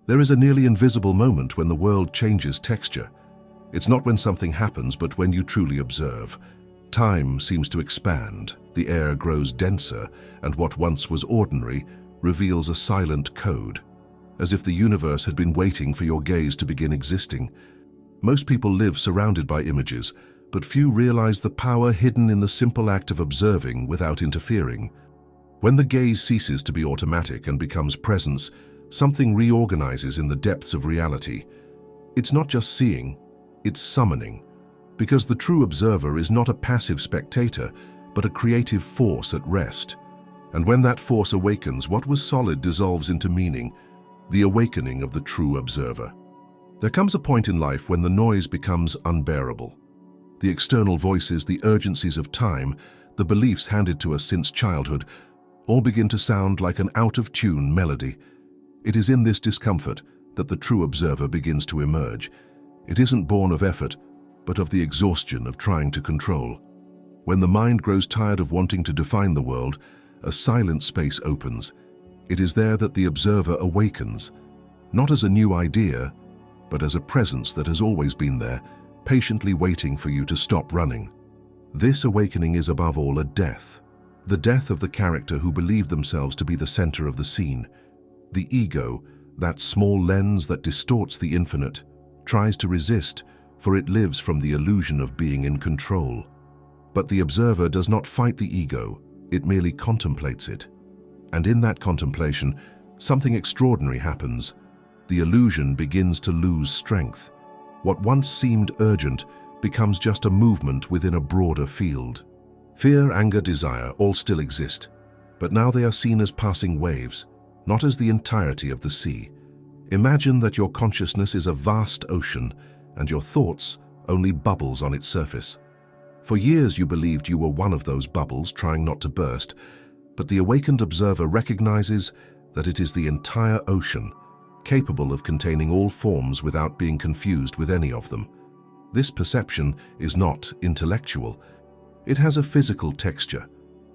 There is a nearly invisible moment when the world changes texture. It's not when something happens, but when you truly observe. Time seems to expand, the air grows denser, and what once was ordinary reveals a silent code, as if the universe had been waiting for your gaze to begin existing. Most people live surrounded by images, but few realize the power hidden in the simple act of observing without interfering. When the gaze ceases to be automatic and becomes presence, something reorganizes in the depths of reality. It's not just seeing, it's summoning, because the true observer is not a passive spectator, but a creative force at rest. And when that force awakens, what was solid dissolves into meaning, the awakening of the true observer. There comes a point in life when the noise becomes unbearable. The external voices, the urgencies of time, the beliefs handed to us since childhood, all begin to sound like an out-of-tune melody. It is in this discomfort that the true observer begins to emerge. It isn't born of effort, but of the exhaustion of trying to control. When the mind grows tired of wanting to define the world, a silent space opens. It is there that the observer awakens, not as a new idea, but as a presence that has always been there, patiently waiting for you to stop running. This awakening is above all a death. The death of the character who believed themselves to be the center of the scene. The ego, that small lens that distorts the infinite, tries to resist, for it lives from the illusion of being in control. But the observer does not fight the ego, it merely contemplates it. And in that contemplation, something extraordinary happens. The illusion begins to lose strength. What once seemed urgent becomes just a movement within a broader field. Fear, anger, desire all still exist, but now they are seen as passing waves, not as the entirety of the sea. Imagine that your consciousness is a vast ocean, and your thoughts only bubbles on its surface. For years you believed you were one of those bubbles trying not to burst, but the awakened observer recognizes that it is the entire ocean, capable of containing all forms without being confused with any of them. This perception is not intellectual. It has a physical texture.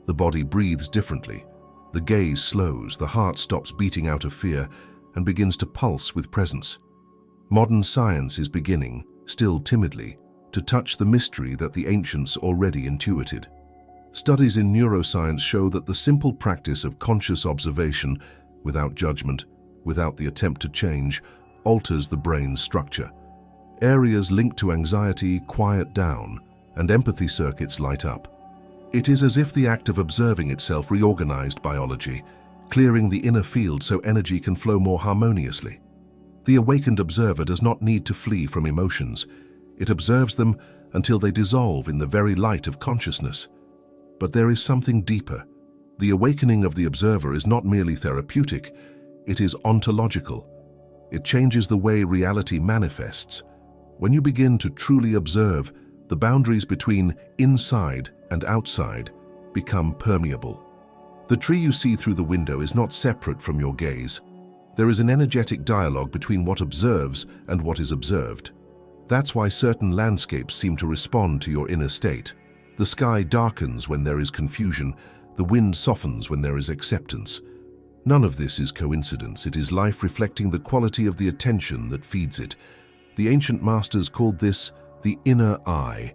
The body breathes differently. The gaze slows, the heart stops beating out of fear and begins to pulse with presence. Modern science is beginning, still timidly, to touch the mystery that the ancients already intuited. Studies in neuroscience show that the simple practice of conscious observation, without judgment, without the attempt to change, alters the brain's structure. Areas linked to anxiety quiet down, and empathy circuits light up. It is as if the act of observing itself reorganized biology, clearing the inner field so energy can flow more harmoniously. The awakened observer does not need to flee from emotions. It observes them until they dissolve in the very light of consciousness. But there is something deeper. The awakening of the observer is not merely therapeutic, it is ontological. It changes the way reality manifests. When you begin to truly observe, the boundaries between inside and outside become permeable. The tree you see through the window is not separate from your gaze. There is an energetic dialogue between what observes and what is observed. That's why certain landscapes seem to respond to your inner state. The sky darkens when there is confusion, the wind softens when there is acceptance. None of this is coincidence, it is life reflecting the quality of the attention that feeds it. The ancient masters called this the inner eye.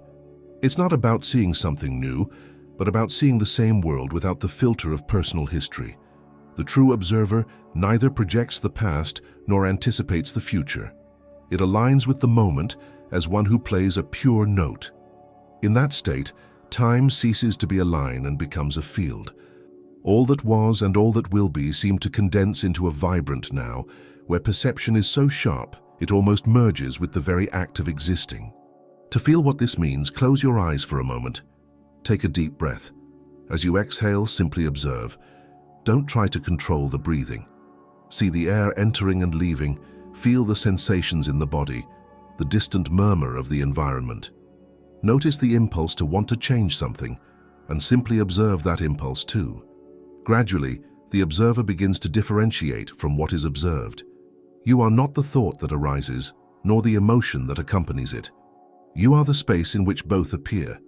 It's not about seeing something new, but about seeing the same world without the filter of personal history. The true observer neither projects the past nor anticipates the future. It aligns with the moment as one who plays a pure note. In that state, time ceases to be a line and becomes a field. All that was and all that will be seem to condense into a vibrant now, where perception is so sharp it almost merges with the very act of existing. To feel what this means, close your eyes for a moment. Take a deep breath. As you exhale, simply observe. Don't try to control the breathing. See the air entering and leaving, feel the sensations in the body, the distant murmur of the environment. Notice the impulse to want to change something, and simply observe that impulse too. Gradually, the observer begins to differentiate from what is observed. You are not the thought that arises, nor the emotion that accompanies it. You are the space in which both appear.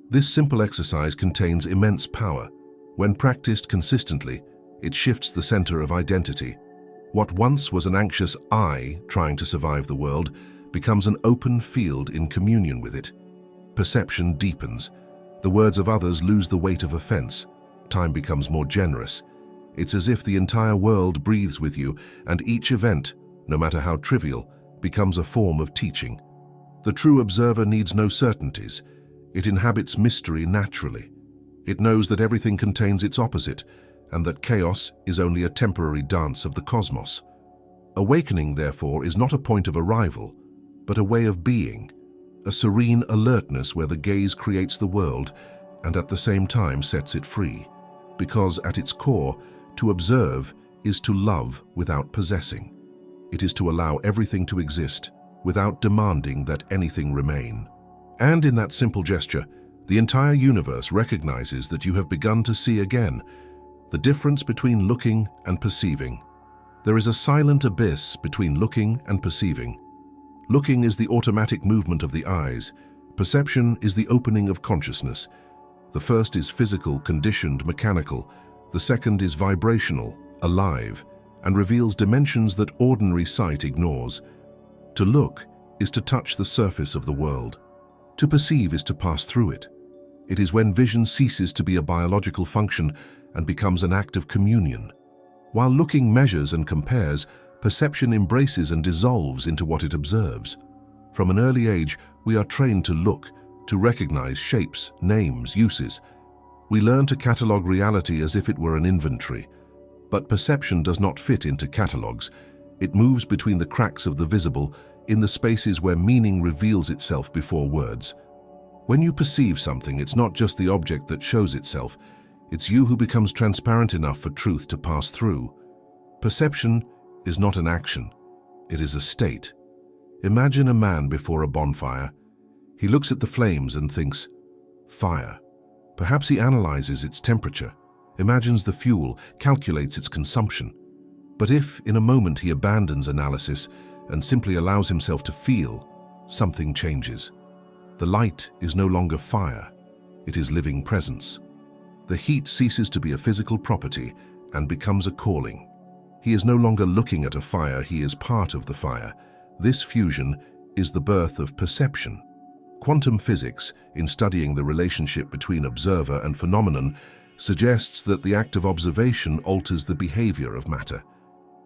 This simple exercise contains immense power. When practiced consistently, it shifts the center of identity. What once was an anxious I trying to survive the world becomes an open field in communion with it. Perception deepens. The words of others lose the weight of offense. Time becomes more generous. It's as if the entire world breathes with you, and each event, no matter how trivial, becomes a form of teaching. The true observer needs no certainties. It inhabits mystery naturally. It knows that everything contains its opposite, and that chaos is only a temporary dance of the cosmos. Awakening, therefore, is not a point of arrival, but a way of being, a serene alertness where the gaze creates the world and at the same time sets it free. Because at its core, to observe is to love without possessing. It is to allow everything to exist without demanding that anything remain. And in that simple gesture, the entire universe recognizes that you have begun to see again the difference between looking and perceiving. There is a silent abyss between looking and perceiving. Looking is the automatic movement of the eyes. Perception is the opening of consciousness. The first is physical, conditioned, mechanical. The second is vibrational, alive, and reveals dimensions that ordinary sight ignores. To look is to touch the surface of the world. To perceive is to pass through it. It is when vision ceases to be a biological function and becomes an act of communion. While looking measures and compares, perception embraces and dissolves into what it observes. From an early age, we are trained to look, to recognize shapes, names, uses. We learn to catalog reality as if it were an inventory. But perception does not fit into catalogs. It moves between the cracks of the visible, in the spaces where meaning reveals itself before words. When you perceive something, it's not just the object that shows itself. It's you who becomes transparent enough for truth to pass through. Perception is not an action. It is a state. Imagine a man before a bonfire. He looks at the flames and thinks, fire. Perhaps he analyzes its temperature, imagines the fuel, calculates its consumption. But if, in a moment, he abandons analysis and simply allows himself to feel, something changes. The light is no longer fire. It is living presence. The heat ceases to be a physical property and becomes a calling. He is no longer looking at a fire, he is part of the fire. This fusion is the birth of perception. Quantum physics, in studying the relationship between observer and phenomenon, suggests that the act of observation alters the behavior of matter.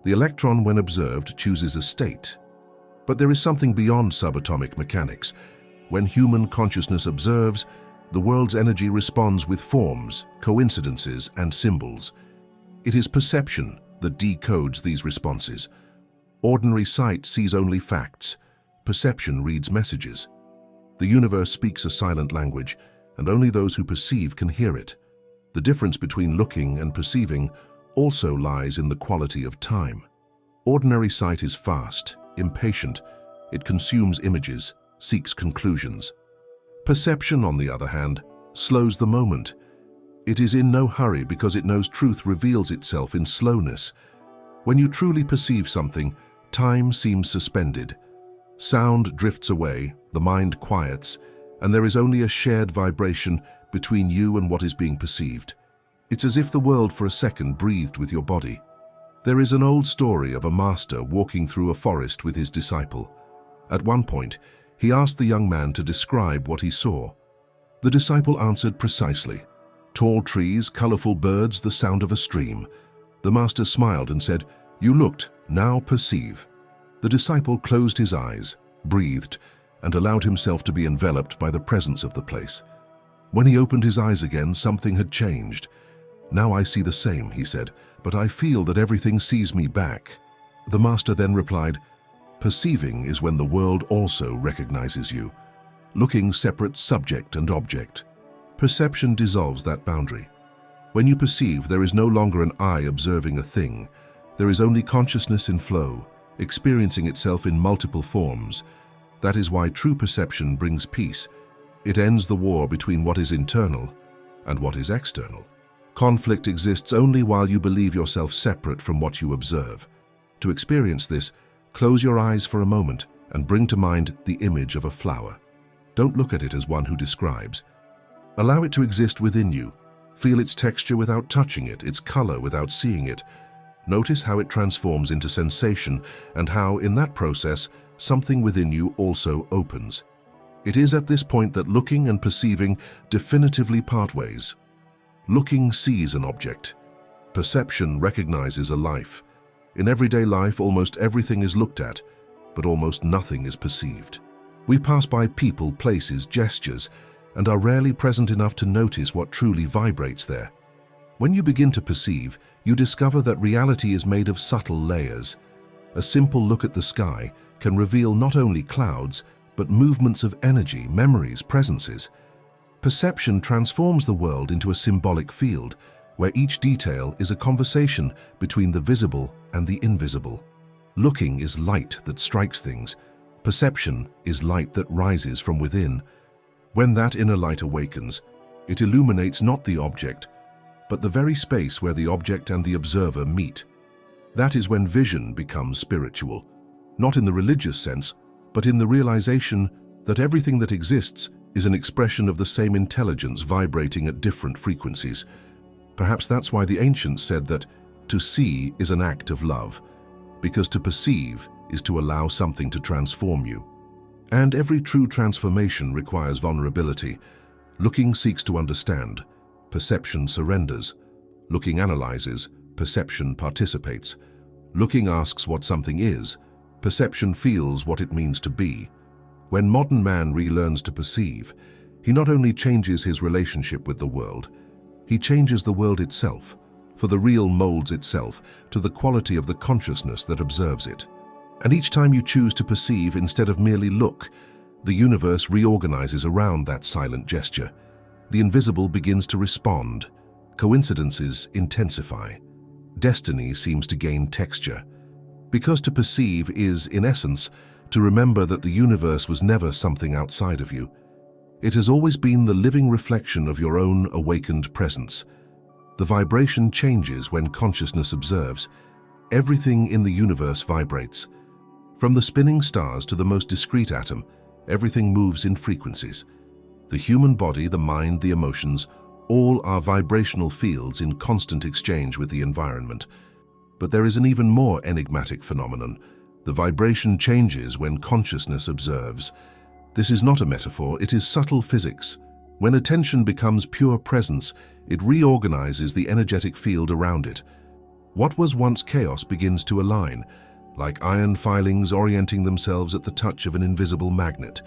The electron, when observed, chooses a state. But there is something beyond subatomic mechanics. When human consciousness observes, the world's energy responds with forms, coincidences, and symbols. It is perception that decodes these responses. Ordinary sight sees only facts. Perception reads messages. The universe speaks a silent language, and only those who perceive can hear it. The difference between looking and perceiving also lies in the quality of time. Ordinary sight is fast, impatient. It consumes images, seeks conclusions. Perception, on the other hand, slows the moment. It is in no hurry because it knows truth reveals itself in slowness. When you truly perceive something, time seems suspended. Sound drifts away, the mind quiets, and there is only a shared vibration between you and what is being perceived. It's as if the world for a second breathed with your body. There is an old story of a master walking through a forest with his disciple. At one point, he asked the young man to describe what he saw. The disciple answered precisely. Tall trees, colorful birds, the sound of a stream. The master smiled and said, "You looked, now perceive." The disciple closed his eyes, breathed, and allowed himself to be enveloped by the presence of the place. When he opened his eyes again, something had changed. "Now I see the same," he said, "but I feel that everything sees me back." The master then replied, "Perceiving is when the world also recognizes you. Looking separates subject and object. Perception dissolves that boundary. When you perceive, there is no longer an I observing a thing. There is only consciousness in flow, experiencing itself in multiple forms. That is why true perception brings peace. It ends the war between what is internal and what is external. Conflict exists only while you believe yourself separate from what you observe. To experience this, close your eyes for a moment and bring to mind the image of a flower. Don't look at it as one who describes. Allow it to exist within you. Feel its texture without touching it, its color without seeing it. Notice how it transforms into sensation and how, in that process, something within you also opens. It is at this point that looking and perceiving definitively part ways. Looking sees an object. Perception recognizes a life. In everyday life, almost everything is looked at, but almost nothing is perceived. We pass by people, places, gestures, and are rarely present enough to notice what truly vibrates there. When you begin to perceive, you discover that reality is made of subtle layers. A simple look at the sky can reveal not only clouds, but movements of energy, memories, presences. Perception transforms the world into a symbolic field, where each detail is a conversation between the visible and the invisible. Looking is light that strikes things. Perception is light that rises from within. When that inner light awakens, it illuminates not the object, but the very space where the object and the observer meet. That is when vision becomes spiritual, not in the religious sense, but in the realization that everything that exists is an expression of the same intelligence vibrating at different frequencies. Perhaps that's why the ancients said that to see is an act of love, because to perceive is to allow something to transform you. And every true transformation requires vulnerability. Looking seeks to understand. Perception surrenders. Looking analyzes. Perception participates. Looking asks what something is. Perception feels what it means to be. When modern man relearns to perceive, he not only changes his relationship with the world, he changes the world itself, for the real molds itself to the quality of the consciousness that observes it. And each time you choose to perceive instead of merely look, the universe reorganizes around that silent gesture. The invisible begins to respond. Coincidences intensify. Destiny seems to gain texture. Because to perceive is, in essence, to remember that the universe was never something outside of you. It has always been the living reflection of your own awakened presence. The vibration changes when consciousness observes. Everything in the universe vibrates. From the spinning stars to the most discrete atom, everything moves in frequencies. The human body, the mind, the emotions, all are vibrational fields in constant exchange with the environment. But there is an even more enigmatic phenomenon. The vibration changes when consciousness observes. This is not a metaphor, it is subtle physics. When attention becomes pure presence, it reorganizes the energetic field around it. What was once chaos begins to align, like iron filings orienting themselves at the touch of an invisible magnet.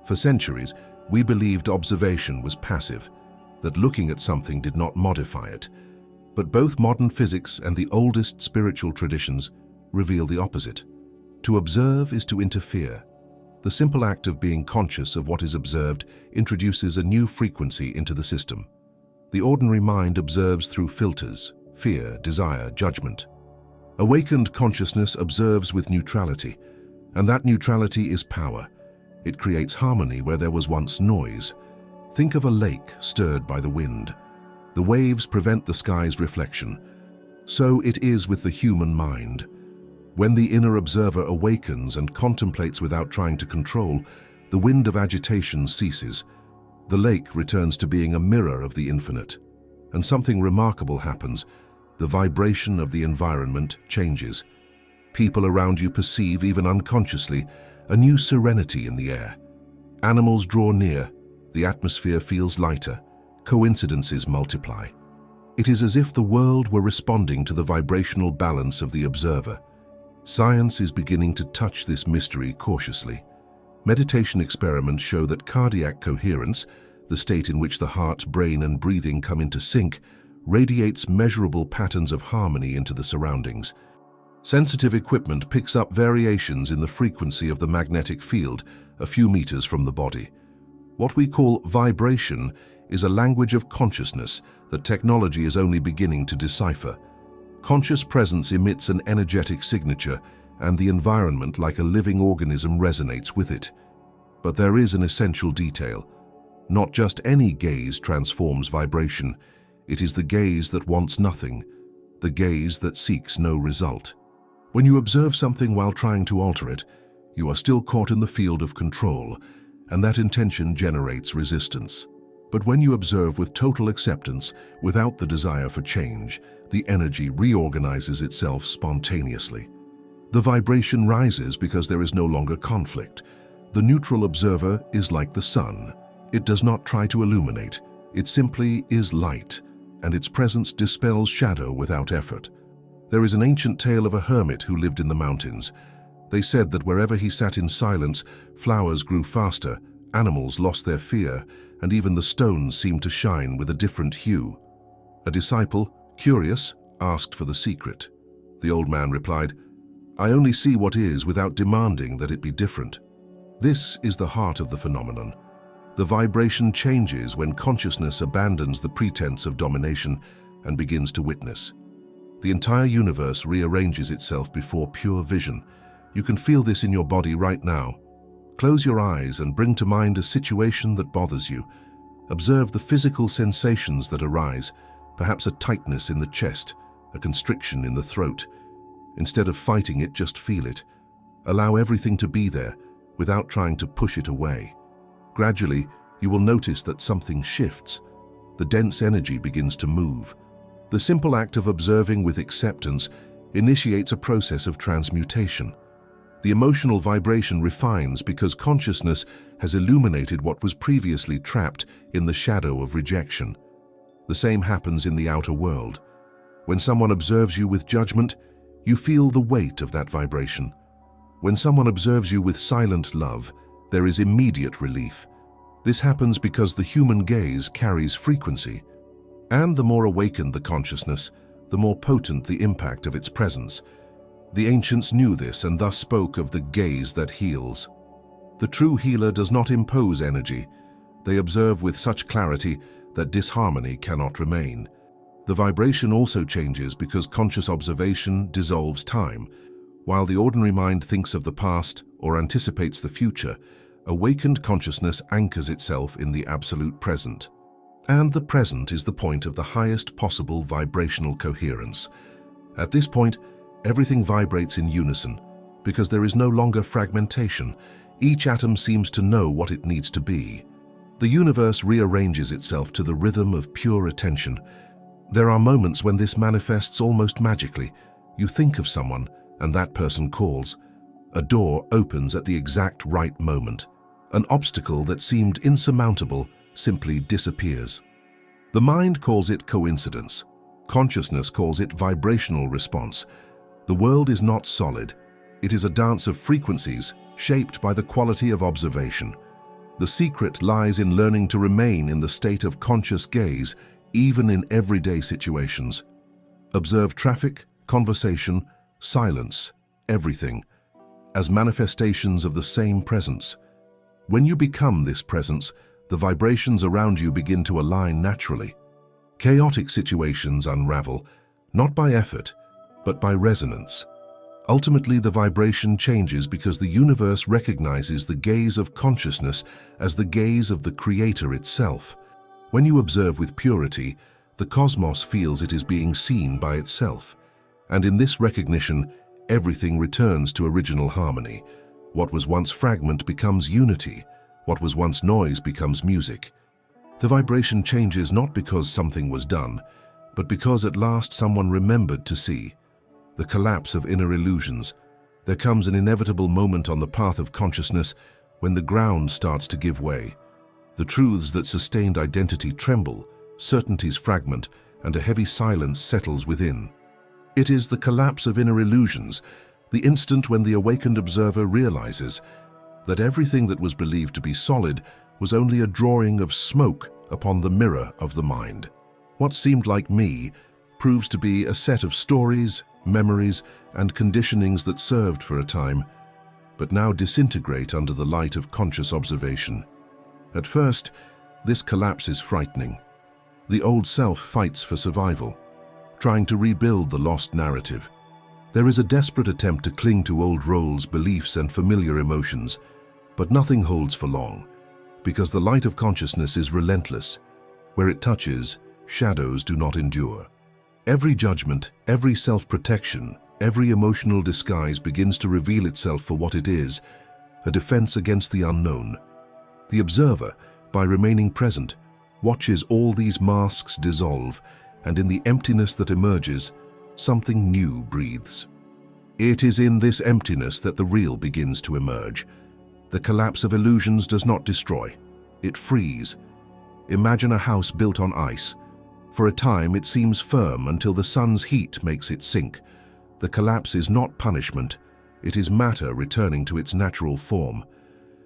For centuries, we believed observation was passive, that looking at something did not modify it. But both modern physics and the oldest spiritual traditions reveal the opposite. To observe is to interfere. The simple act of being conscious of what is observed introduces a new frequency into the system. The ordinary mind observes through filters, fear, desire, judgment. Awakened consciousness observes with neutrality, and that neutrality is power. It creates harmony where there was once noise. Think of a lake stirred by the wind. The waves prevent the sky's reflection. So it is with the human mind. When the inner observer awakens and contemplates without trying to control, the wind of agitation ceases. The lake returns to being a mirror of the infinite. And something remarkable happens. The vibration of the environment changes. People around you perceive, even unconsciously, a new serenity in the air. Animals draw near. The atmosphere feels lighter. Coincidences multiply. It is as if the world were responding to the vibrational balance of the observer. Science is beginning to touch this mystery cautiously. Meditation experiments show that cardiac coherence, the state in which the heart, brain, and breathing come into sync, radiates measurable patterns of harmony into the surroundings. Sensitive equipment picks up variations in the frequency of the magnetic field a few meters from the body. What we call vibration is a language of consciousness that technology is only beginning to decipher. Conscious presence emits an energetic signature, and the environment, like a living organism, resonates with it. But there is an essential detail. Not just any gaze transforms vibration. It is the gaze that wants nothing, the gaze that seeks no result. When you observe something while trying to alter it, you are still caught in the field of control, and that intention generates resistance. But when you observe with total acceptance, without the desire for change, the energy reorganizes itself spontaneously. The vibration rises because there is no longer conflict. The neutral observer is like the sun. It does not try to illuminate. It simply is light, and its presence dispels shadow without effort. There is an ancient tale of a hermit who lived in the mountains. They said that wherever he sat in silence, flowers grew faster, animals lost their fear, and even the stones seemed to shine with a different hue. A disciple, curious, asked for the secret. The old man replied, "I only see what is without demanding that it be different." This is the heart of the phenomenon. The vibration changes when consciousness abandons the pretense of domination and begins to witness. The entire universe rearranges itself before pure vision. You can feel this in your body right now. Close your eyes and bring to mind a situation that bothers you. Observe the physical sensations that arise, perhaps a tightness in the chest, a constriction in the throat. Instead of fighting it, just feel it. Allow everything to be there, without trying to push it away. Gradually, you will notice that something shifts. The dense energy begins to move. The simple act of observing with acceptance initiates a process of transmutation. The emotional vibration refines because consciousness has illuminated what was previously trapped in the shadow of rejection. The same happens in the outer world. When someone observes you with judgment, you feel the weight of that vibration. When someone observes you with silent love, there is immediate relief. This happens because the human gaze carries frequency. And the more awakened the consciousness, the more potent the impact of its presence. The ancients knew this and thus spoke of the gaze that heals. The true healer does not impose energy. They observe with such clarity that disharmony cannot remain. The vibration also changes because conscious observation dissolves time. While the ordinary mind thinks of the past or anticipates the future, awakened consciousness anchors itself in the absolute present. And the present is the point of the highest possible vibrational coherence. At this point, everything vibrates in unison, because there is no longer fragmentation. Each atom seems to know what it needs to be. The universe rearranges itself to the rhythm of pure attention. There are moments when this manifests almost magically. You think of someone, and that person calls. A door opens at the exact right moment. An obstacle that seemed insurmountable simply disappears. The mind calls it coincidence. Consciousness calls it vibrational response. The world is not solid. It is a dance of frequencies shaped by the quality of observation. The secret lies in learning to remain in the state of conscious gaze, even in everyday situations. Observe traffic, conversation, silence, everything, as manifestations of the same presence. When you become this presence, the vibrations around you begin to align naturally. Chaotic situations unravel, not by effort, but by resonance. Ultimately, the vibration changes because the universe recognizes the gaze of consciousness as the gaze of the Creator itself. When you observe with purity, the cosmos feels it is being seen by itself. And in this recognition, everything returns to original harmony. What was once fragment becomes unity. What was once noise becomes music. The vibration changes not because something was done, but because at last someone remembered to see. The collapse of inner illusions. There comes an inevitable moment on the path of consciousness when the ground starts to give way. The truths that sustained identity tremble, certainties fragment, and a heavy silence settles within. It is the collapse of inner illusions, the instant when the awakened observer realizes that everything that was believed to be solid was only a drawing of smoke upon the mirror of the mind. What seemed like me proves to be a set of stories, memories, and conditionings that served for a time, but now disintegrate under the light of conscious observation. At first, this collapse is frightening. The old self fights for survival, trying to rebuild the lost narrative. There is a desperate attempt to cling to old roles, beliefs, and familiar emotions, but nothing holds for long, because the light of consciousness is relentless. Where it touches, shadows do not endure. Every judgment, every self-protection, every emotional disguise begins to reveal itself for what it is, a defense against the unknown. The observer, by remaining present, watches all these masks dissolve, and in the emptiness that emerges, something new breathes. It is in this emptiness that the real begins to emerge. The collapse of illusions does not destroy, it frees. Imagine a house built on ice. For a time it seems firm until the sun's heat makes it sink. The collapse is not punishment, it is matter returning to its natural form.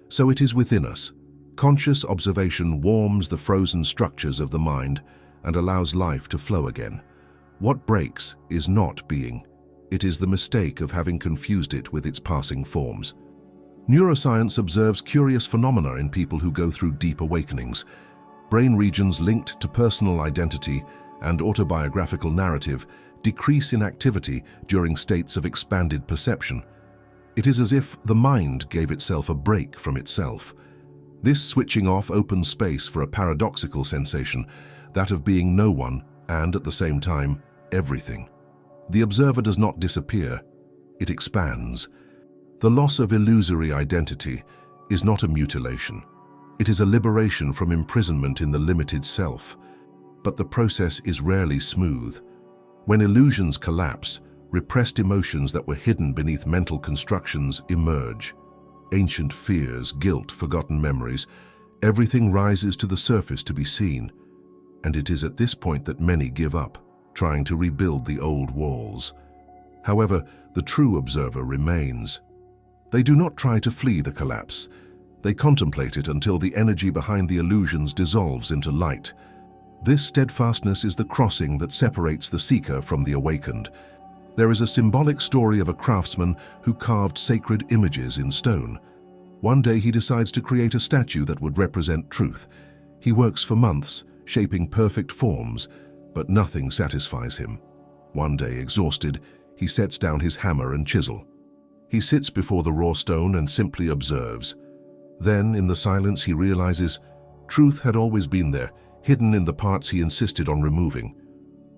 So it is within us. Conscious observation warms the frozen structures of the mind and allows life to flow again. What breaks is not being. It is the mistake of having confused it with its passing forms. Neuroscience observes curious phenomena in people who go through deep awakenings. Brain regions linked to personal identity and autobiographical narrative decrease in activity during states of expanded perception. It is as if the mind gave itself a break from itself. This switching off opens space for a paradoxical sensation, that of being no one and, at the same time, everything. The observer does not disappear, it expands. The loss of illusory identity is not a mutilation. It is a liberation from imprisonment in the limited self. But the process is rarely smooth. When illusions collapse, repressed emotions that were hidden beneath mental constructions emerge. Ancient fears, guilt, forgotten memories, everything rises to the surface to be seen. And it is at this point that many give up, trying to rebuild the old walls. However, the true observer remains. They do not try to flee the collapse. They contemplate it until the energy behind the illusions dissolves into light. This steadfastness is the crossing that separates the seeker from the awakened. There is a symbolic story of a craftsman who carved sacred images in stone. One day he decides to create a statue that would represent truth. He works for months, shaping perfect forms, but nothing satisfies him. One day, exhausted, he sets down his hammer and chisel. He sits before the raw stone and simply observes. Then, in the silence, he realizes truth had always been there, hidden in the parts he insisted on removing.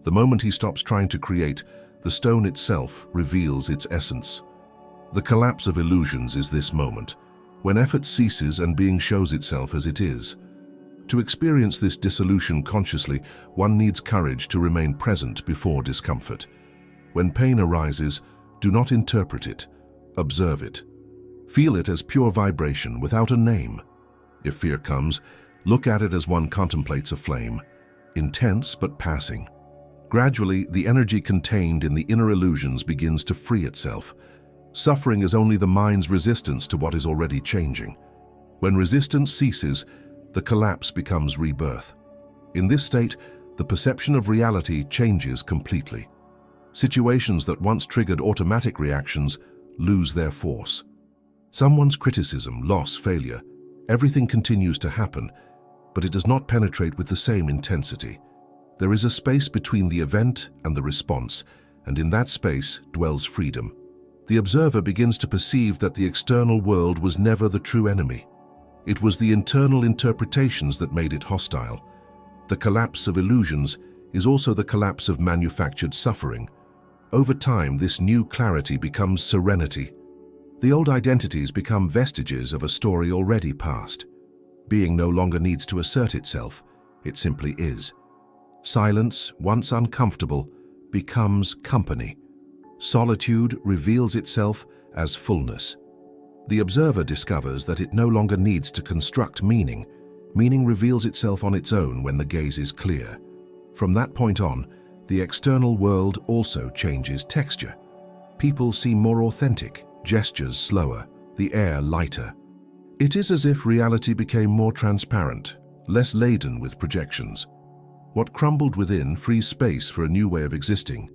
The moment he stops trying to create, the stone itself reveals its essence. The collapse of illusions is this moment, when effort ceases and being shows itself as it is. To experience this dissolution consciously, one needs courage to remain present before discomfort. When pain arises, do not interpret it, observe it. Feel it as pure vibration without a name. If fear comes, look at it as one contemplates a flame, intense but passing. Gradually, the energy contained in the inner illusions begins to free itself. Suffering is only the mind's resistance to what is already changing. When resistance ceases, the collapse becomes rebirth. In this state, the perception of reality changes completely. Situations that once triggered automatic reactions lose their force. Someone's criticism, loss, failure, everything continues to happen, but it does not penetrate with the same intensity. There is a space between the event and the response, and in that space dwells freedom. The observer begins to perceive that the external world was never the true enemy. It was the internal interpretations that made it hostile. The collapse of illusions is also the collapse of manufactured suffering. Over time, this new clarity becomes serenity. The old identities become vestiges of a story already past. Being no longer needs to assert itself, it simply is. Silence, once uncomfortable, becomes company. Solitude reveals itself as fullness. The observer discovers that it no longer needs to construct meaning. Meaning reveals itself on its own when the gaze is clear. From that point on, the external world also changes texture. People seem more authentic, gestures slower, the air lighter. It is as if reality became more transparent, less laden with projections. What crumbled within frees space for a new way of existing,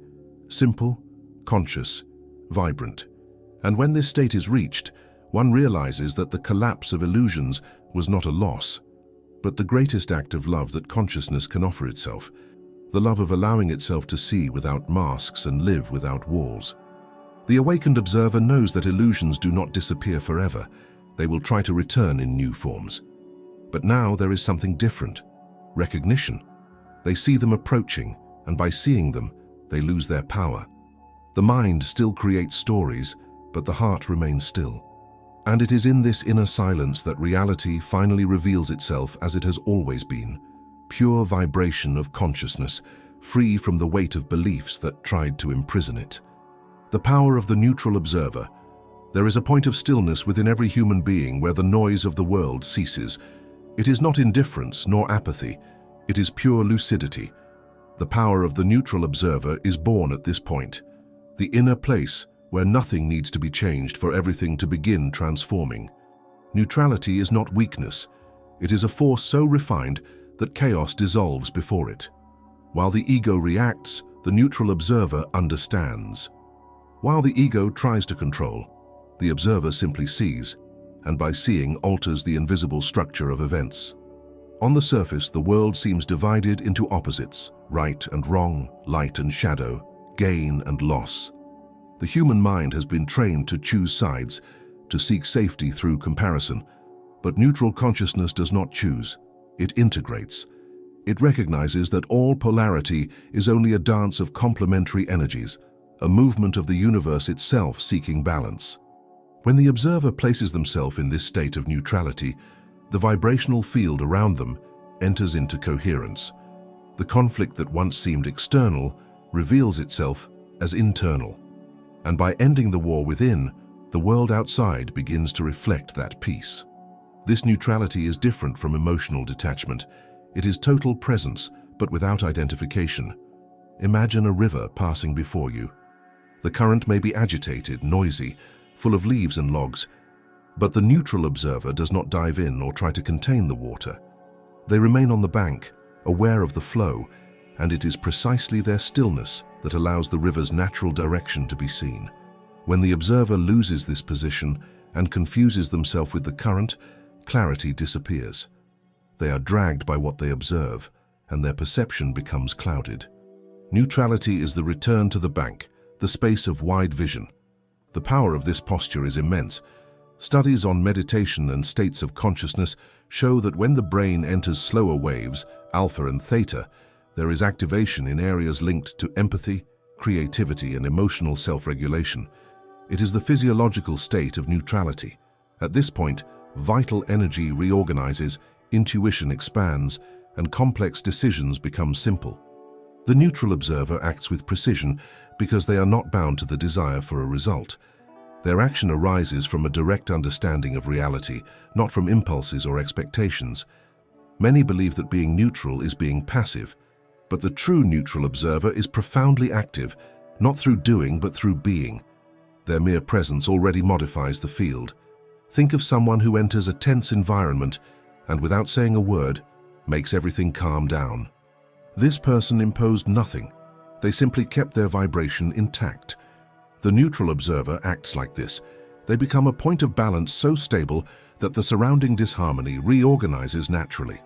simple, conscious, vibrant. And when this state is reached, one realizes that the collapse of illusions was not a loss, but the greatest act of love that consciousness can offer itself, the love of allowing itself to see without masks and live without walls. The awakened observer knows that illusions do not disappear forever. They will try to return in new forms. But now there is something different, recognition. They see them approaching, and by seeing them, they lose their power. The mind still creates stories, but the heart remains still. And it is in this inner silence that reality finally reveals itself as it has always been, pure vibration of consciousness, free from the weight of beliefs that tried to imprison it. The power of the neutral observer. There is a point of stillness within every human being where the noise of the world ceases. It is not indifference nor apathy, it is pure lucidity. The power of the neutral observer is born at this point, the inner place where nothing needs to be changed for everything to begin transforming. Neutrality is not weakness, it is a force so refined that chaos dissolves before it. While the ego reacts, the neutral observer understands. While the ego tries to control, the observer simply sees, and by seeing alters the invisible structure of events. On the surface, the world seems divided into opposites, right and wrong, light and shadow, gain and loss. The human mind has been trained to choose sides, to seek safety through comparison. But neutral consciousness does not choose, it integrates. It recognizes that all polarity is only a dance of complementary energies, a movement of the universe itself seeking balance. When the observer places themselves in this state of neutrality, the vibrational field around them enters into coherence. The conflict that once seemed external reveals itself as internal. And by ending the war within, the world outside begins to reflect that peace. This neutrality is different from emotional detachment. It is total presence, but without identification. Imagine a river passing before you. The current may be agitated, noisy, full of leaves and logs, but the neutral observer does not dive in or try to contain the water. They remain on the bank, aware of the flow, and it is precisely their stillness that allows the river's natural direction to be seen. When the observer loses this position and confuses themselves with the current, clarity disappears. They are dragged by what they observe, and their perception becomes clouded. Neutrality is the return to the bank, the space of wide vision. The power of this posture is immense. Studies on meditation and states of consciousness show that when the brain enters slower waves, alpha and theta, there is activation in areas linked to empathy, creativity, and emotional self-regulation. It is the physiological state of neutrality. At this point, vital energy reorganizes, intuition expands, and complex decisions become simple. The neutral observer acts with precision because they are not bound to the desire for a result. Their action arises from a direct understanding of reality, not from impulses or expectations. Many believe that being neutral is being passive, but the true neutral observer is profoundly active, not through doing but through being. Their mere presence already modifies the field. Think of someone who enters a tense environment and, without saying a word, makes everything calm down. This person imposed nothing. They simply kept their vibration intact. The neutral observer acts like this. They become a point of balance so stable that the surrounding disharmony reorganizes naturally.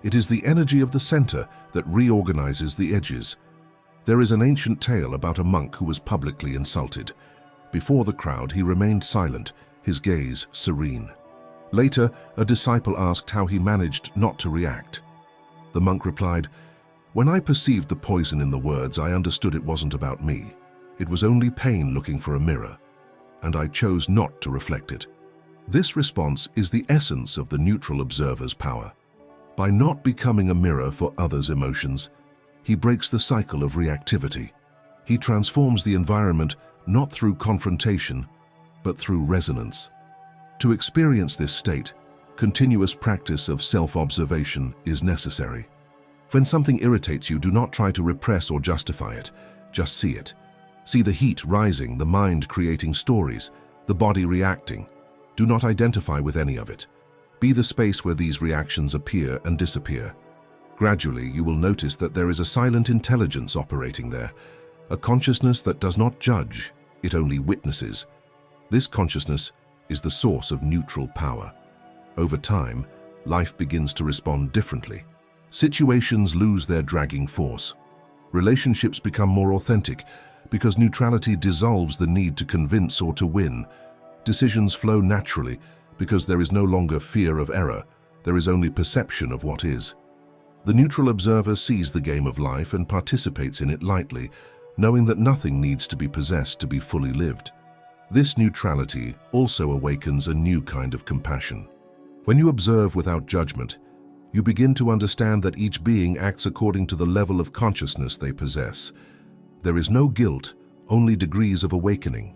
It is the energy of the center that reorganizes the edges. There is an ancient tale about a monk who was publicly insulted. Before the crowd, he remained silent, his gaze serene. Later, a disciple asked how he managed not to react. The monk replied, "When I perceived the poison in the words, I understood it wasn't about me. It was only pain looking for a mirror, and I chose not to reflect it." This response is the essence of the neutral observer's power. By not becoming a mirror for others' emotions, he breaks the cycle of reactivity. He transforms the environment not through confrontation, but through resonance. To experience this state, continuous practice of self-observation is necessary. When something irritates you, do not try to repress or justify it. Just see it. See the heat rising, the mind creating stories, the body reacting. Do not identify with any of it. Be the space where these reactions appear and disappear. Gradually, you will notice that there is a silent intelligence operating there, a consciousness that does not judge, it only witnesses. This consciousness is the source of neutral power. Over time, life begins to respond differently. Situations lose their dragging force. Relationships become more authentic because neutrality dissolves the need to convince or to win. Decisions flow naturally because there is no longer fear of error, there is only perception of what is. The neutral observer sees the game of life and participates in it lightly, knowing that nothing needs to be possessed to be fully lived. This neutrality also awakens a new kind of compassion. When you observe without judgment, You begin to understand that each being acts according to the level of consciousness they possess. There is no guilt, only degrees of awakening.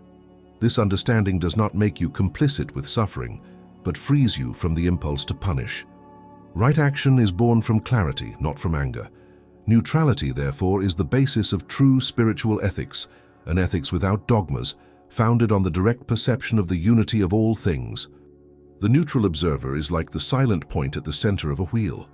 This understanding does not make you complicit with suffering, but frees you from the impulse to punish. Right action is born from clarity, not from anger. Neutrality, therefore, is the basis of true spiritual ethics, an ethics without dogmas, founded on the direct perception of the unity of all things. The neutral observer is like the silent point at the center of a wheel.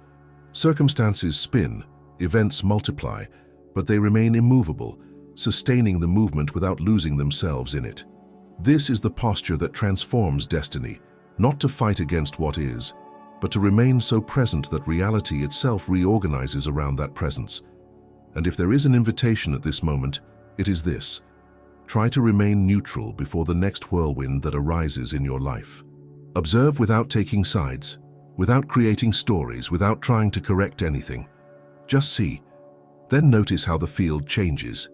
Circumstances spin, events multiply, but they remain immovable, sustaining the movement without losing themselves in it. This is the posture that transforms destiny, not to fight against what is, but to remain so present that reality itself reorganizes around that presence. And if there is an invitation at this moment, it is this: try to remain neutral before the next whirlwind that arises in your life. Observe without taking sides, without creating stories, without trying to correct anything. Just see. Then notice how the field changes.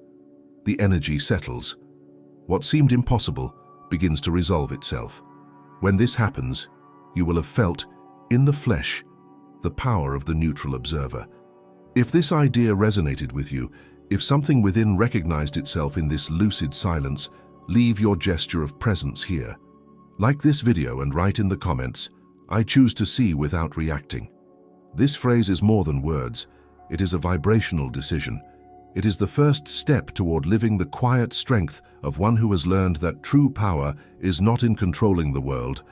The energy settles. What seemed impossible begins to resolve itself. When this happens, you will have felt, in the flesh, the power of the neutral observer. If this idea resonated with you, if something within recognized itself in this lucid silence, leave your gesture of presence here. Like this video and write in the comments, "I choose to see without reacting." This phrase is more than words. It is a vibrational decision. It is the first step toward living the quiet strength of one who has learned that true power is not in controlling the world,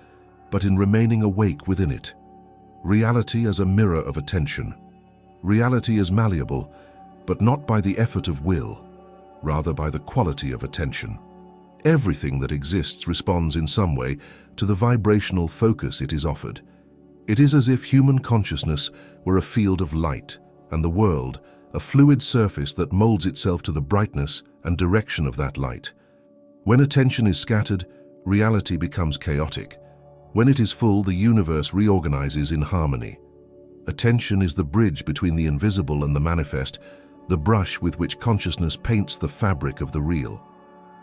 but in remaining awake within it. Reality as a mirror of attention. Reality is malleable, but not by the effort of will, rather by the quality of attention. Everything that exists responds in some way to the vibrational focus it is offered. It is as if human consciousness were a field of light, and the world a fluid surface that molds itself to the brightness and direction of that light. When attention is scattered, reality becomes chaotic. When it is full, the universe reorganizes in harmony. Attention is the bridge between the invisible and the manifest, the brush with which consciousness paints the fabric of the real.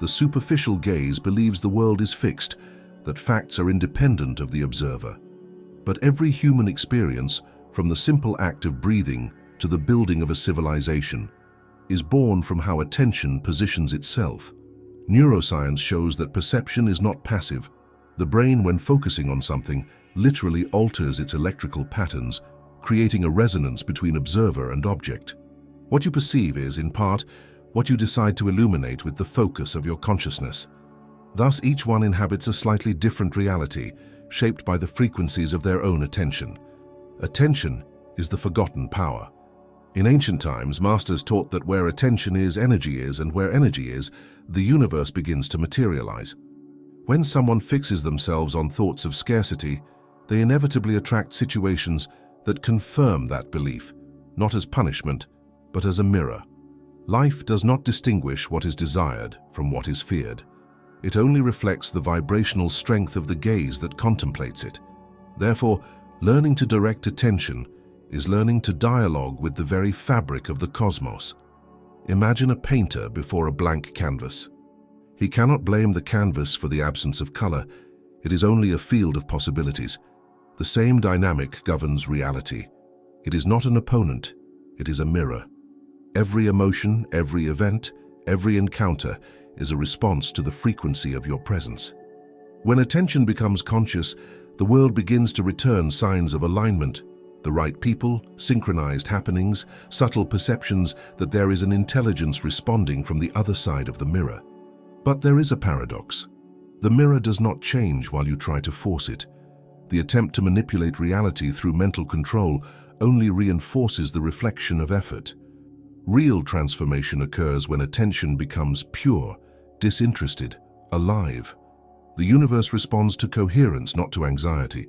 The superficial gaze believes the world is fixed, that facts are independent of the observer. But every human experience, from the simple act of breathing to the building of a civilization, is born from how attention positions itself. Neuroscience shows that perception is not passive. The brain, when focusing on something, literally alters its electrical patterns, creating a resonance between observer and object. What you perceive is, in part, what you decide to illuminate with the focus of your consciousness. Thus, each one inhabits a slightly different reality, shaped by the frequencies of their own attention. Attention is the forgotten power. In ancient times, masters taught that where attention is, energy is, and where energy is, the universe begins to materialize. When someone fixes themselves on thoughts of scarcity, they inevitably attract situations that confirm that belief, not as punishment, but as a mirror. Life does not distinguish what is desired from what is feared. It only reflects the vibrational strength of the gaze that contemplates it. Therefore, learning to direct attention is learning to dialogue with the very fabric of the cosmos. Imagine a painter before a blank canvas. He cannot blame the canvas for the absence of color. It is only a field of possibilities. The same dynamic governs reality. It is not an opponent, it is a mirror. Every emotion, every event, every encounter is a response to the frequency of your presence. When attention becomes conscious, the world begins to return signs of alignment. The right people, synchronized happenings, subtle perceptions that there is an intelligence responding from the other side of the mirror. But there is a paradox. The mirror does not change while you try to force it. The attempt to manipulate reality through mental control only reinforces the reflection of effort. Real transformation occurs when attention becomes pure, disinterested, alive. The universe responds to coherence, not to anxiety.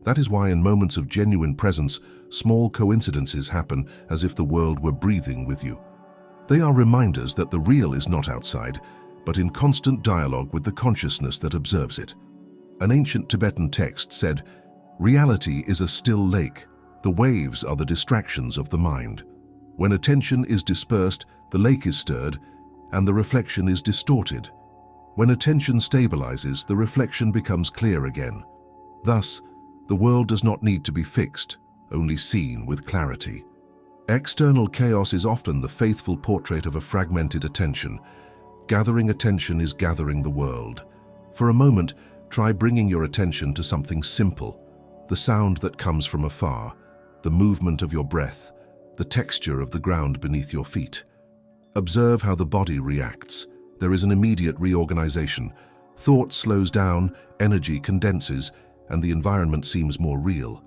That is why in moments of genuine presence, small coincidences happen as if the world were breathing with you. They are reminders that the real is not outside, but in constant dialogue with the consciousness that observes it. An ancient Tibetan text said, "Reality is a still lake. The waves are the distractions of the mind." When attention is dispersed, the lake is stirred, and the reflection is distorted. When attention stabilizes, the reflection becomes clear again. Thus, the world does not need to be fixed. only seen with clarity. External chaos is often the faithful portrait of a fragmented attention. Gathering attention is gathering the world. For a moment, try bringing your attention to something simple, the sound that comes from afar, the movement of your breath, the texture of the ground beneath your feet. Observe how the body reacts. There is an immediate reorganization. Thought slows down, energy condenses, and the environment seems more real.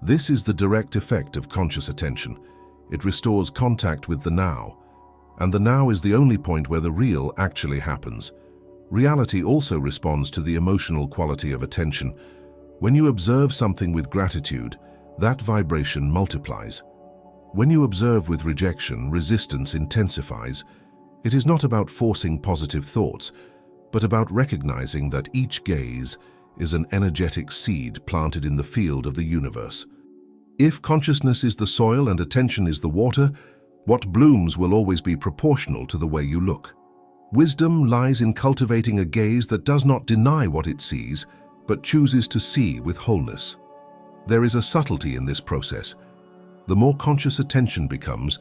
This is the direct effect of conscious attention. It restores contact with the now, and the now is the only point where the real actually happens. Reality also responds to the emotional quality of attention. When you observe something with gratitude, that vibration multiplies. When you observe with rejection, resistance intensifies. It is not about forcing positive thoughts, but about recognizing that each gaze is an energetic seed planted in the field of the universe. If consciousness is the soil and attention is the water, what blooms will always be proportional to the way you look. Wisdom lies in cultivating a gaze that does not deny what it sees, but chooses to see with wholeness. There is a subtlety in this process. The more conscious attention becomes,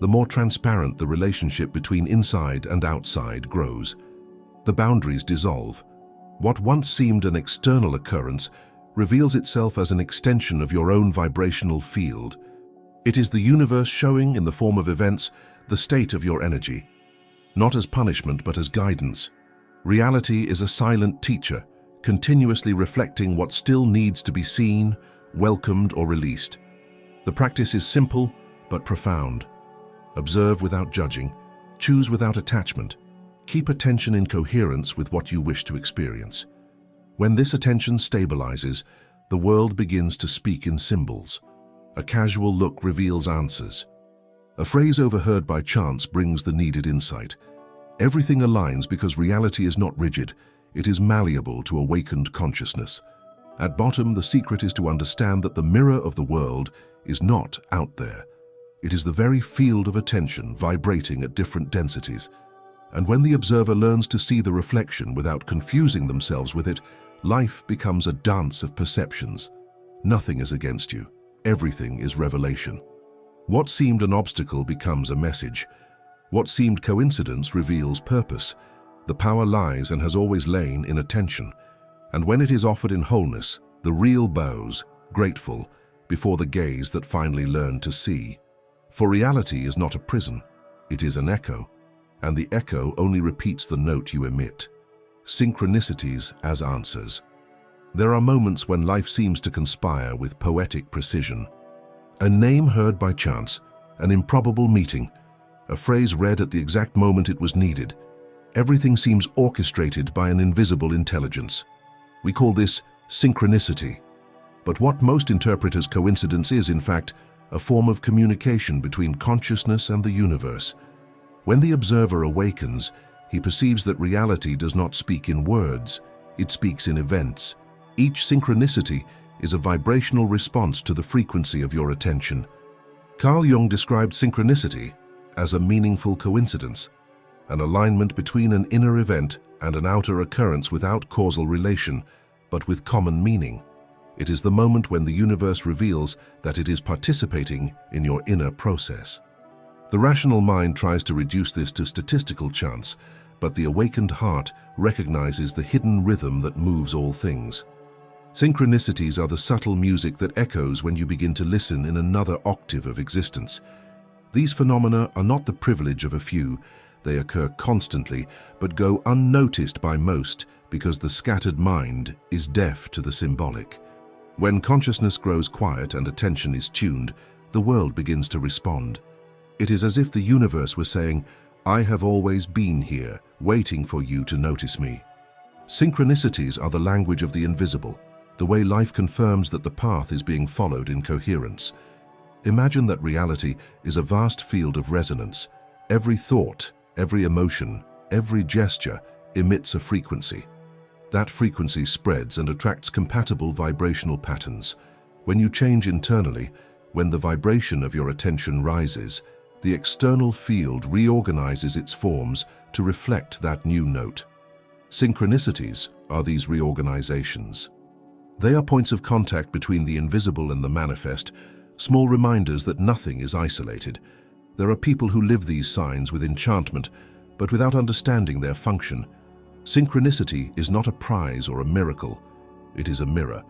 the more transparent the relationship between inside and outside grows. The boundaries dissolve. What once seemed an external occurrence reveals itself as an extension of your own vibrational field. It is the universe showing, in the form of events, the state of your energy, not as punishment but as guidance. Reality is a silent teacher, continuously reflecting what still needs to be seen, welcomed, or released. The practice is simple but profound. Observe without judging, choose without attachment. Keep attention in coherence with what you wish to experience. When this attention stabilizes, the world begins to speak in symbols. A casual look reveals answers. A phrase overheard by chance brings the needed insight. Everything aligns because reality is not rigid. It is malleable to awakened consciousness. At bottom, the secret is to understand that the mirror of the world is not out there. It is the very field of attention vibrating at different densities. And when the observer learns to see the reflection without confusing themselves with it, life becomes a dance of perceptions. Nothing is against you. Everything is revelation. What seemed an obstacle becomes a message. What seemed coincidence reveals purpose. The power lies and has always lain in attention. And when it is offered in wholeness, the real bows, grateful, before the gaze that finally learned to see. For reality is not a prison. It is an echo. And the echo only repeats the note you emit. Synchronicities as answers. There are moments when life seems to conspire with poetic precision. A name heard by chance, an improbable meeting, a phrase read at the exact moment it was needed. Everything seems orchestrated by an invisible intelligence. We call this synchronicity. But what most interpret as coincidence is, in fact, a form of communication between consciousness and the universe. When the observer awakens, he perceives that reality does not speak in words, it speaks in events. Each synchronicity is a vibrational response to the frequency of your attention. Carl Jung described synchronicity as a meaningful coincidence, an alignment between an inner event and an outer occurrence without causal relation, but with common meaning. It is the moment when the universe reveals that it is participating in your inner process. The rational mind tries to reduce this to statistical chance, but the awakened heart recognizes the hidden rhythm that moves all things. Synchronicities are the subtle music that echoes when you begin to listen in another octave of existence. These phenomena are not the privilege of a few. They occur constantly, but go unnoticed by most because the scattered mind is deaf to the symbolic. When consciousness grows quiet and attention is tuned, the world begins to respond. It is as if the universe were saying, "I have always been here, waiting for you to notice me." Synchronicities are the language of the invisible, the way life confirms that the path is being followed in coherence. Imagine that reality is a vast field of resonance. Every thought, every emotion, every gesture emits a frequency. That frequency spreads and attracts compatible vibrational patterns. When you change internally, when the vibration of your attention rises, the external field reorganizes its forms to reflect that new note. Synchronicities are these reorganizations. They are points of contact between the invisible and the manifest, small reminders that nothing is isolated. There are people who live these signs with enchantment, but without understanding their function. Synchronicity is not a prize or a miracle. It is a mirror.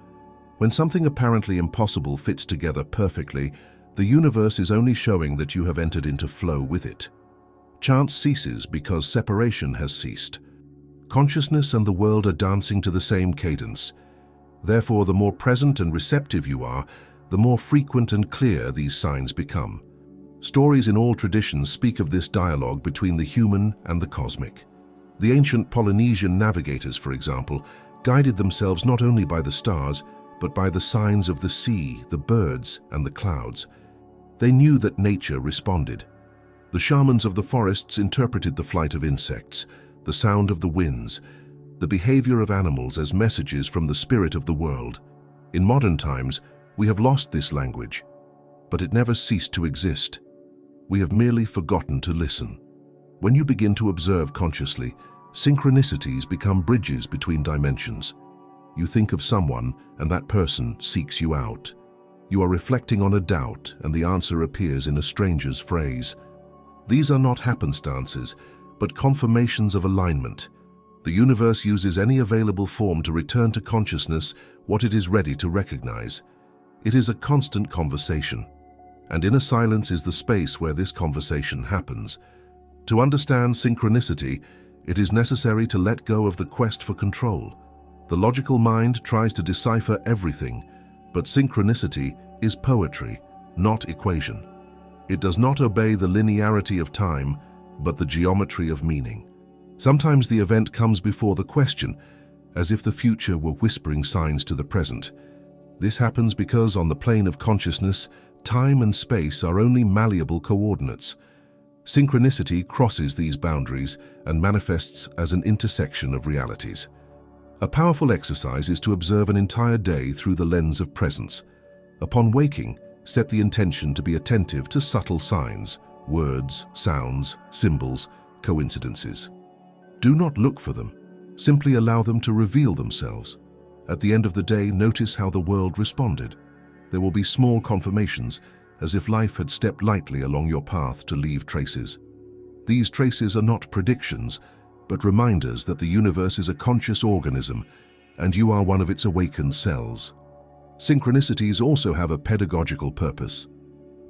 When something apparently impossible fits together perfectly, the universe is only showing that you have entered into flow with it. Chance ceases because separation has ceased. Consciousness and the world are dancing to the same cadence. Therefore, the more present and receptive you are, the more frequent and clear these signs become. Stories in all traditions speak of this dialogue between the human and the cosmic. The ancient Polynesian navigators, for example, guided themselves not only by the stars, but by the signs of the sea, the birds, and the clouds. They knew that nature responded. The shamans of the forests interpreted the flight of insects, the sound of the winds, the behavior of animals as messages from the spirit of the world. In modern times, we have lost this language, but it never ceased to exist. We have merely forgotten to listen. When you begin to observe consciously, synchronicities become bridges between dimensions. You think of someone, and that person seeks you out. You are reflecting on a doubt, and the answer appears in a stranger's phrase. These are not happenstances, but confirmations of alignment. The universe uses any available form to return to consciousness what it is ready to recognize. It is a constant conversation, and inner silence is the space where this conversation happens. To understand synchronicity, it is necessary to let go of the quest for control. The logical mind tries to decipher everything, but synchronicity is poetry, not equation. It does not obey the linearity of time, but the geometry of meaning. Sometimes the event comes before the question, as if the future were whispering signs to the present. This happens because on the plane of consciousness, time and space are only malleable coordinates. Synchronicity crosses these boundaries and manifests as an intersection of realities. A powerful exercise is to observe an entire day through the lens of presence. Upon waking, set the intention to be attentive to subtle signs, words, sounds, symbols, coincidences. Do not look for them. Simply allow them to reveal themselves. At the end of the day, notice how the world responded. There will be small confirmations, as if life had stepped lightly along your path to leave traces. These traces are not predictions, but reminders that the universe is a conscious organism, and you are one of its awakened cells. Synchronicities also have a pedagogical purpose.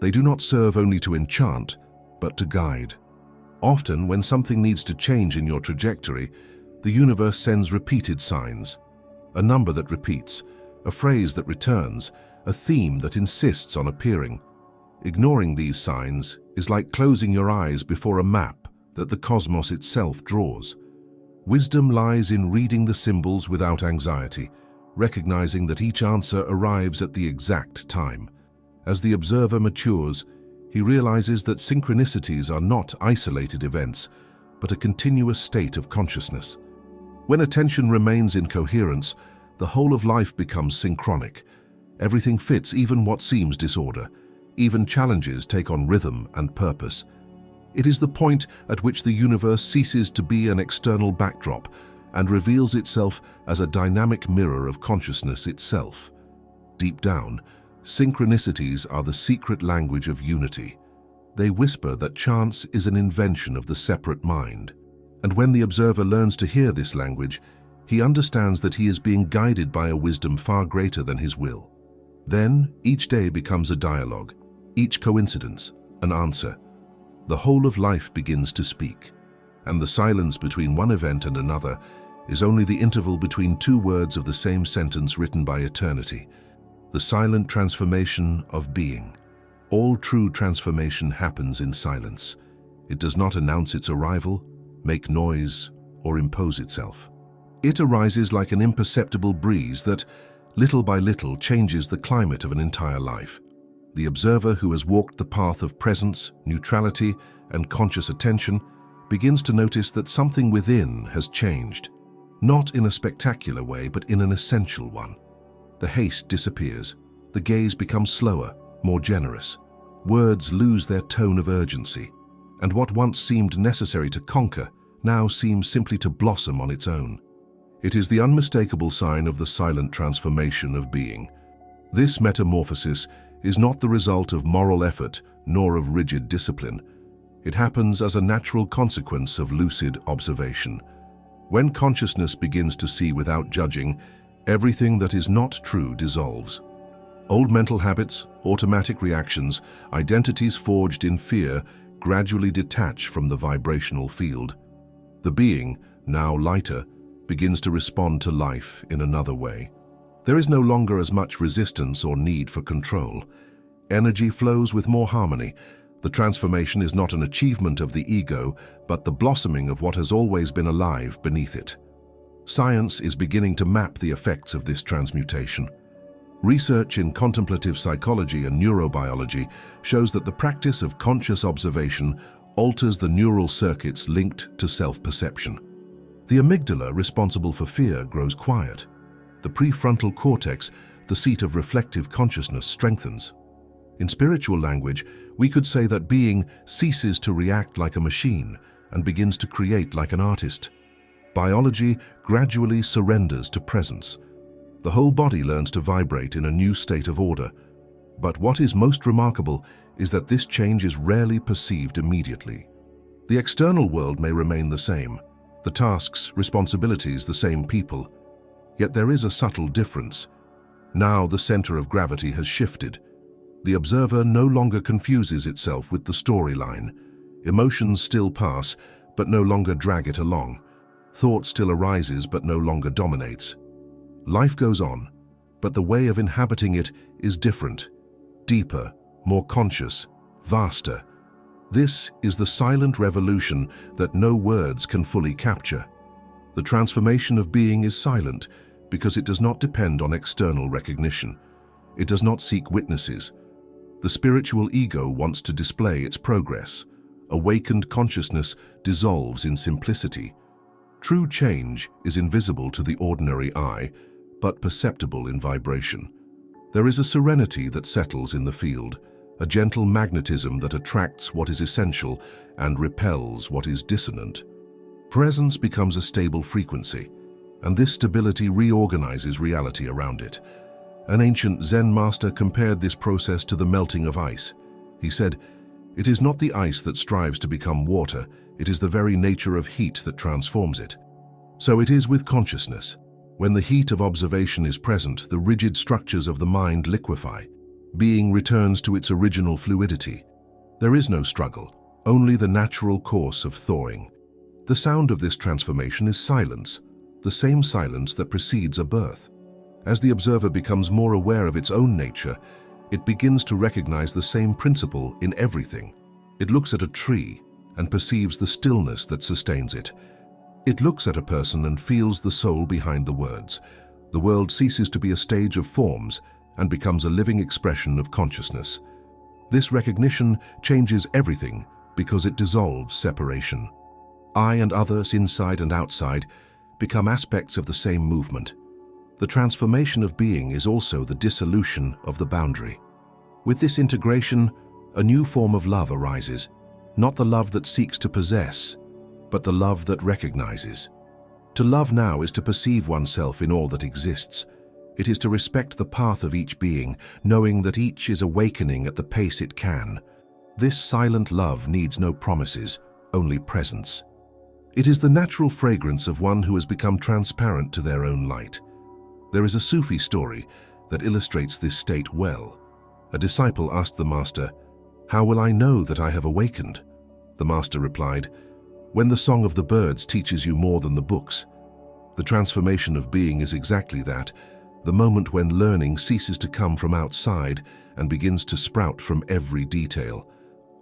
They do not serve only to enchant, but to guide. Often, when something needs to change in your trajectory, the universe sends repeated signs. A number that repeats, a phrase that returns, a theme that insists on appearing. Ignoring these signs is like closing your eyes before a map that the cosmos itself draws. Wisdom lies in reading the symbols without anxiety, recognizing that each answer arrives at the exact time. As the observer matures, he realizes that synchronicities are not isolated events, but a continuous state of consciousness. When attention remains in coherence, the whole of life becomes synchronic. Everything fits, even what seems disorder. Even challenges take on rhythm and purpose. It is the point at which the universe ceases to be an external backdrop and reveals itself as a dynamic mirror of consciousness itself. Deep down, synchronicities are the secret language of unity. They whisper that chance is an invention of the separate mind. And when the observer learns to hear this language, he understands that he is being guided by a wisdom far greater than his will. Then, each day becomes a dialogue, each coincidence, an answer. The whole of life begins to speak, and the silence between one event and another is only the interval between two words of the same sentence written by eternity. The silent transformation of being. All true transformation happens in silence. It does not announce its arrival, make noise, or impose itself. It arises like an imperceptible breeze that, little by little, changes the climate of an entire life. The observer who has walked the path of presence, neutrality, and conscious attention begins to notice that something within has changed, not in a spectacular way, but in an essential one. The haste disappears. The gaze becomes slower, more generous. Words lose their tone of urgency, and what once seemed necessary to conquer now seems simply to blossom on its own. It is the unmistakable sign of the silent transformation of being. This metamorphosis is not the result of moral effort nor of rigid discipline. It happens as a natural consequence of lucid observation. When consciousness begins to see without judging, everything that is not true dissolves. Old mental habits, automatic reactions, identities forged in fear gradually detach from the vibrational field. The being, now lighter, begins to respond to life in another way. There is no longer as much resistance or need for control. Energy flows with more harmony. The transformation is not an achievement of the ego, but the blossoming of what has always been alive beneath it. Science is beginning to map the effects of this transmutation. Research in contemplative psychology and neurobiology shows that the practice of conscious observation alters the neural circuits linked to self-perception. The amygdala, responsible for fear, grows quiet. The prefrontal cortex, the seat of reflective consciousness, strengthens. In spiritual language, we could say that being ceases to react like a machine and begins to create like an artist. Biology gradually surrenders to presence. The whole body learns to vibrate in a new state of order. But what is most remarkable is that this change is rarely perceived immediately. The external world may remain the same, the tasks, responsibilities, the same people. Yet there is a subtle difference. Now the center of gravity has shifted. The observer no longer confuses itself with the storyline. Emotions still pass, but no longer drag it along. Thought still arises, but no longer dominates. Life goes on, but the way of inhabiting it is different, deeper, more conscious, vaster. This is the silent revolution that no words can fully capture. The transformation of being is silent because it does not depend on external recognition. It does not seek witnesses. The spiritual ego wants to display its progress. Awakened consciousness dissolves in simplicity. True change is invisible to the ordinary eye, but perceptible in vibration. There is a serenity that settles in the field, a gentle magnetism that attracts what is essential and repels what is dissonant. Presence becomes a stable frequency, and this stability reorganizes reality around it. An ancient Zen master compared this process to the melting of ice. He said, "It is not the ice that strives to become water, it is the very nature of heat that transforms it." So it is with consciousness. When the heat of observation is present, the rigid structures of the mind liquefy. Being returns to its original fluidity. There is no struggle, only the natural course of thawing. The sound of this transformation is silence, the same silence that precedes a birth. As the observer becomes more aware of its own nature, it begins to recognize the same principle in everything. It looks at a tree and perceives the stillness that sustains it. It looks at a person and feels the soul behind the words. The world ceases to be a stage of forms and becomes a living expression of consciousness. This recognition changes everything because it dissolves separation. I and others, inside and outside, become aspects of the same movement. The transformation of being is also the dissolution of the boundary. With this integration, a new form of love arises, not the love that seeks to possess, but the love that recognizes. To love now is to perceive oneself in all that exists. It is to respect the path of each being, knowing that each is awakening at the pace it can. This silent love needs no promises, only presence. It is the natural fragrance of one who has become transparent to their own light. There is a Sufi story that illustrates this state well. A disciple asked the master, "How will I know that I have awakened?" The master replied, "When the song of the birds teaches you more than the books." The transformation of being is exactly that, the moment when learning ceases to come from outside and begins to sprout from every detail.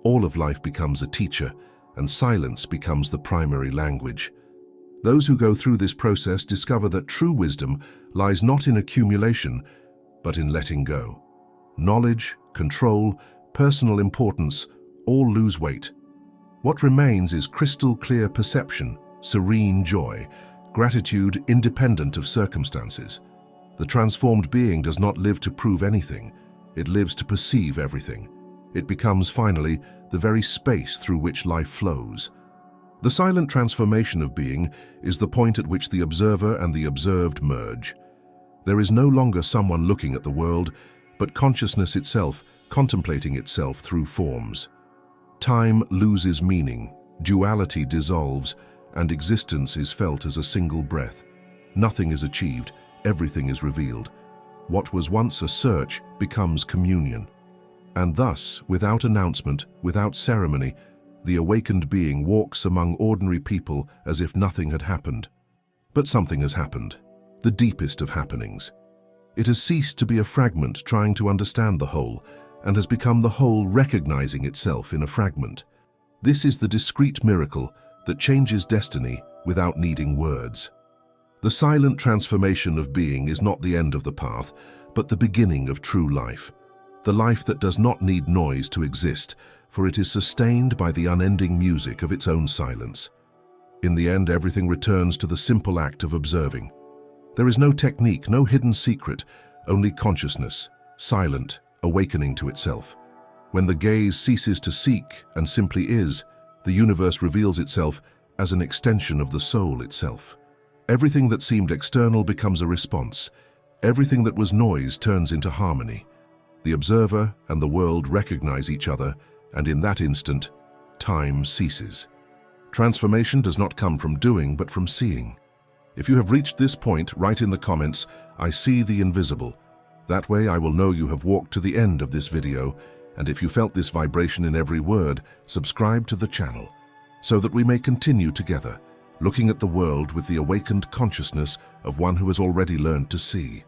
All of life becomes a teacher, and silence becomes the primary language. Those who go through this process discover that true wisdom lies not in accumulation, but in letting go. Knowledge, control, personal importance all lose weight. What remains is crystal clear perception, serene joy, gratitude independent of circumstances. The transformed being does not live to prove anything, it lives to perceive everything. It becomes, finally, the very space through which life flows. The silent transformation of being is the point at which the observer and the observed merge. There is no longer someone looking at the world, but consciousness itself contemplating itself through forms. Time loses meaning, duality dissolves, and existence is felt as a single breath. Nothing is achieved, everything is revealed. What was once a search becomes communion. And thus, without announcement, without ceremony, the awakened being walks among ordinary people as if nothing had happened. But something has happened, the deepest of happenings. It has ceased to be a fragment trying to understand the whole, and has become the whole recognizing itself in a fragment. This is the discrete miracle that changes destiny without needing words. The silent transformation of being is not the end of the path, but the beginning of true life. The life that does not need noise to exist, for it is sustained by the unending music of its own silence. In the end, everything returns to the simple act of observing. There is no technique, no hidden secret, only consciousness, silent, awakening to itself. When the gaze ceases to seek and simply is, the universe reveals itself as an extension of the soul itself. Everything that seemed external becomes a response. Everything that was noise turns into harmony. The observer and the world recognize each other, and in that instant, time ceases. Transformation does not come from doing, but from seeing. If you have reached this point, write in the comments, "I see the invisible." That way I will know you have walked to the end of this video, and if you felt this vibration in every word, subscribe to the channel, so that we may continue together, looking at the world with the awakened consciousness of one who has already learned to see.